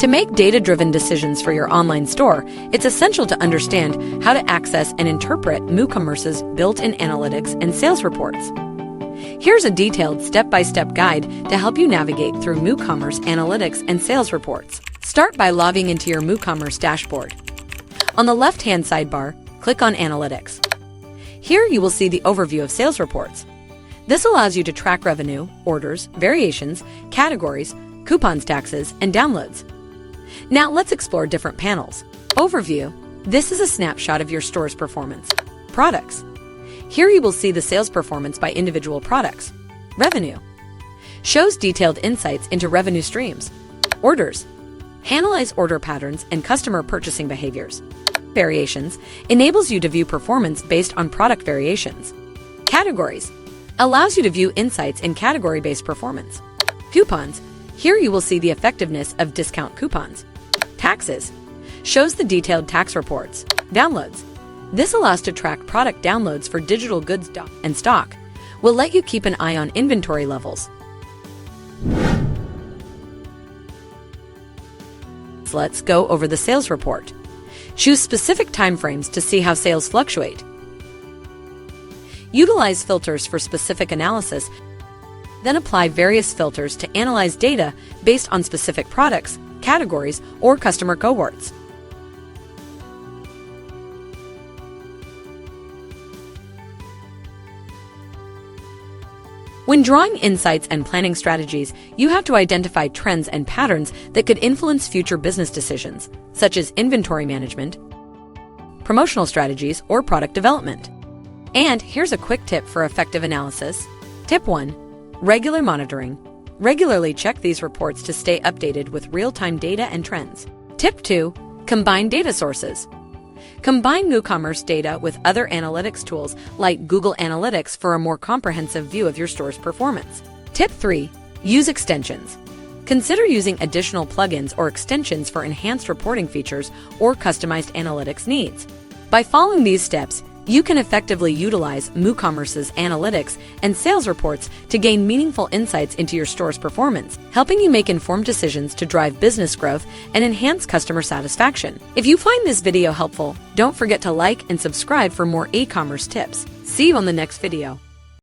To make data-driven decisions for your online store, it's essential to understand how to access and interpret Moocommerce's built-in analytics and sales reports. Here's a detailed step-by-step guide to help you navigate through Moocommerce analytics and sales reports. Start by logging into your Moocommerce dashboard. On the left-hand sidebar, click on Analytics. Here you will see the overview of sales reports. This allows you to track revenue, orders, variations, categories, coupons, taxes, and downloads. Now let's explore different panels. Overview. This is a snapshot of your store's performance. Products. Here you will see the sales performance by individual products. Revenue. Shows detailed insights into revenue streams. Orders. Analyze order patterns and customer purchasing behaviors. Variations. Enables you to view performance based on product variations. Categories. Allows you to view insights in category-based performance. Coupons. Here you will see the effectiveness of discount coupons. Taxes. Shows the detailed tax reports. Downloads. This allows to track product downloads for digital goods and stock. Will let you keep an eye on inventory levels. Let's go over the sales report. Choose specific timeframes to see how sales fluctuate. Utilize filters for specific analysis, then apply various filters to analyze data based on specific products, categories, or customer cohorts. When drawing insights and planning strategies, you have to identify trends and patterns that could influence future business decisions, such as inventory management, promotional strategies, or product development. And here's a quick tip for effective analysis. Tip 1. Regular monitoring. Regularly check these reports to stay updated with real-time data and trends. Tip 2. Combine data sources. Combine Moocommerce data with other analytics tools like Google Analytics for a more comprehensive view of your store's performance. Tip 3. Use extensions. Consider using additional plugins or extensions for enhanced reporting features or customized analytics needs. By following these steps, you can effectively utilize Moocommerce's analytics and sales reports to gain meaningful insights into your store's performance, helping you make informed decisions to drive business growth and enhance customer satisfaction. If you find this video helpful, don't forget to like and subscribe for more e-commerce tips. See you on the next video.